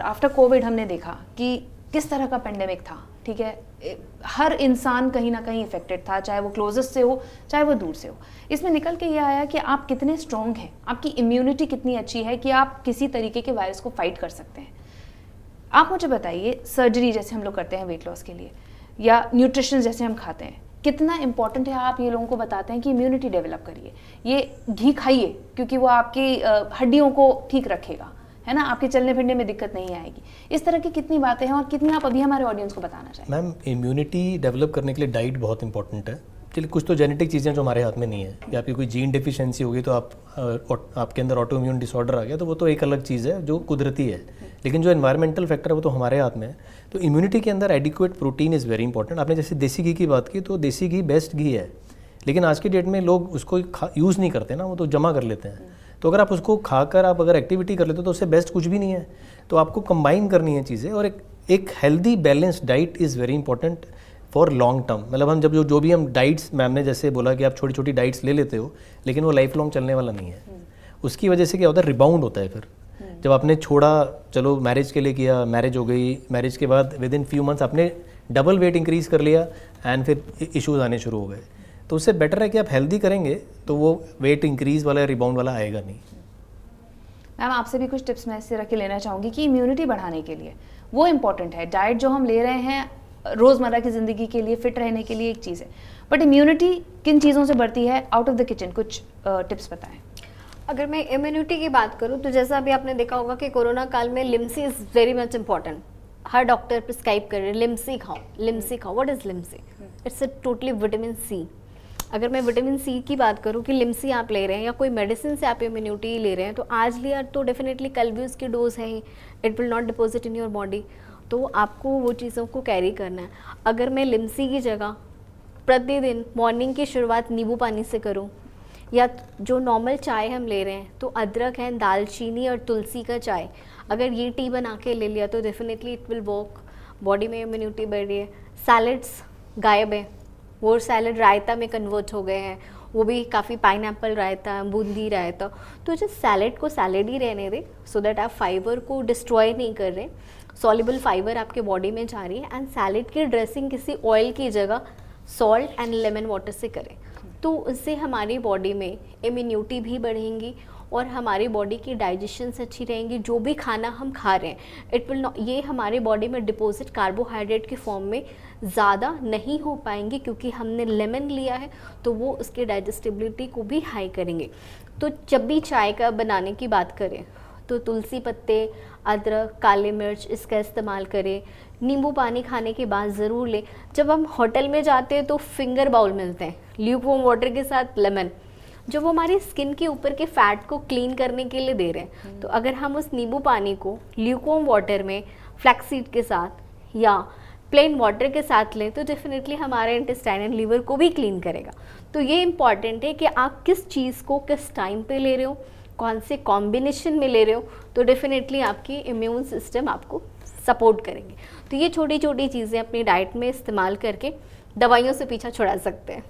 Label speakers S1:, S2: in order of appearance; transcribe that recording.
S1: After Covid हमने देखा कि किस तरह का पेंडेमिक था, ठीक है, हर इंसान कहीं ना कहीं इफेक्टेड था, चाहे वो क्लोजेस्ट से हो चाहे वो दूर से हो। इसमें निकल के ये आया कि आप कितने स्ट्रॉन्ग हैं, आपकी इम्यूनिटी कितनी अच्छी है कि आप किसी तरीके के वायरस को फाइट कर सकते हैं। आप मुझे बताइए, सर्जरी जैसे हम लोग करते हैं वेट लॉस के लिए, या न्यूट्रिशन जैसे हम खाते हैं, कितना इंपॉर्टेंट है आप ये लोगों को बताते हैं कि इम्यूनिटी डेवलप करिए, ये घी खाइए क्योंकि वो आपकी हड्डियों को ठीक रखेगा, है ना, आपके चलने फिरने में दिक्कत नहीं आएगी। इस तरह की कितनी बातें हैं और कितनी आप अभी हमारे ऑडियंस को बताना चाहिए?
S2: मैम, इम्यूनिटी डेवलप करने के लिए डाइट बहुत इंपॉर्टेंट है। चलिए, कुछ तो जेनेटिक चीज़ें जो हमारे हाथ में नहीं है, या आपकी कोई जीन डिफिशियंसी होगी तो आपके अंदर ऑटो इम्यून डिसऑर्डर आ गया, तो वो तो एक अलग चीज़ है जो कुदरती है। लेकिन जो एनवायरमेंटल फैक्टर है वो तो हमारे हाथ में है। तो इम्यूनिटी के अंदर adequate protein is very important. आपने जैसे देसी घी की बात की, तो देसी घी बेस्ट घी है, लेकिन आज की डेट में लोग उसको यूज़ नहीं करते ना, वो तो जमा कर लेते हैं। तो अगर आप उसको खाकर आप अगर एक्टिविटी कर लेते हो तो उससे बेस्ट कुछ भी नहीं है। तो आपको कंबाइन करनी है चीज़ें, और एक healthy balanced diet is very important for long term. मतलब हम जब जो भी हम डाइट्स, मैम ने जैसे बोला कि आप छोटी छोटी डाइट्स ले लेते हो, लेकिन वो लाइफ लॉन्ग चलने वाला नहीं है। उसकी वजह से क्या होता है, रिबाउंड होता है। फिर जब आपने छोड़ा, चलो मैरिज के लिए किया, मैरिज हो गई, मैरिज के बाद विद इन फ्यू मंथ्स आपने डबल वेट इंक्रीज़ कर लिया एंड फिर इश्यूज़ आने शुरू हो गए। तो उससे बेटर है कि आप हेल्दी करेंगे तो वो वेट इंक्रीज़ वाला, रिबाउंड वाला आएगा नहीं।
S1: मैम, आपसे भी कुछ टिप्स मैं इससे रख के लेना चाहूँगी कि इम्यूनिटी बढ़ाने के लिए वो इम्पॉर्टेंट है। डाइट जो हम ले रहे हैं रोज़मर्रा की ज़िंदगी के लिए, फिट रहने के लिए एक चीज़ है, बट इम्यूनिटी किन चीज़ों से बढ़ती है आउट ऑफ द किचन? कुछ टिप्स बताएं।
S3: अगर मैं इम्यूनिटी की बात करूं तो जैसा अभी आपने देखा होगा कि कोरोना काल में Limcee is very much important. हर डॉक्टर प्रिस्क्राइब कर रहे हैं लिम्सी खाओ, लिम्सी खाओ। What is Limcee? It's a totally vitamin C. अगर मैं विटामिन सी की बात करूं कि लिम्सी आप ले रहे हैं या कोई मेडिसिन से आप इम्यूनिटी ले रहे हैं, तो आज लिया तो डेफिनेटली कल भी उसकी डोज है ही, it will not deposit in your body. तो आपको वो चीज़ों को कैरी करना है। अगर मैं लिम्सी की जगह प्रतिदिन मॉर्निंग की शुरुआत नींबू पानी से करूं, या जो नॉर्मल चाय हम ले रहे हैं तो अदरक है, दालचीनी और तुलसी का चाय, अगर ये टी बना के ले लिया तो definitely it will work, body में इम्यूनिटी बढ़ रही है। सैलड्स गायब है, वो सैलड रायता में कन्वर्ट हो गए हैं, वो भी काफ़ी पाइनएप्पल रायता, बूंदी रायता। तो जो सैलड को सैलड ही रहने दें, सो दैट आप फाइबर को डिस्ट्रॉय नहीं कर रहे, सॉल्युबल फाइबर आपके बॉडी में जा रही है। एंड सैलड की ड्रेसिंग किसी ऑयल की जगह सॉल्ट एंड लेमन वाटर से करें, तो उससे हमारी बॉडी में इम्यूनिटी भी बढ़ेंगी और हमारी बॉडी की डाइजेशंस अच्छी रहेंगी। जो भी खाना हम खा रहे हैं इट विल नॉट, ये हमारी बॉडी में डिपॉजिट कार्बोहाइड्रेट के फॉर्म में ज़्यादा नहीं हो पाएंगे, क्योंकि हमने लेमन लिया है तो वो उसकी डाइजेस्टिबिलिटी को भी हाई करेंगे। तो जब भी चाय का बनाने की बात करें तो तुलसी पत्ते, अदरक, काली मिर्च इसका इस्तेमाल करें। नींबू पानी खाने के बाद ज़रूर लें। जब हम होटल में जाते हैं तो फिंगर बाउल मिलते हैं ल्यूकवार्म वाटर के साथ लेमन, जो वो हमारी स्किन के ऊपर के फैट को क्लीन करने के लिए दे रहे हैं। तो अगर हम उस नींबू पानी को ल्यूकवार्म वाटर में फ्लैक्सीड के साथ या प्लेन वाटर के साथ लें तो डेफिनेटली हमारे इंटेस्टाइन एंड लीवर को भी क्लीन करेगा। तो ये इंपॉर्टेंट है कि आप किस चीज़ को किस टाइम पे ले रहे हो, कौन से कॉम्बिनेशन में ले रहे हो, तो डेफिनेटली आपकी इम्यून सिस्टम आपको सपोर्ट करेंगे। तो ये छोटी छोटी चीज़ें अपनी डाइट में इस्तेमाल करके दवाइयों से पीछा छुड़ा सकते हैं।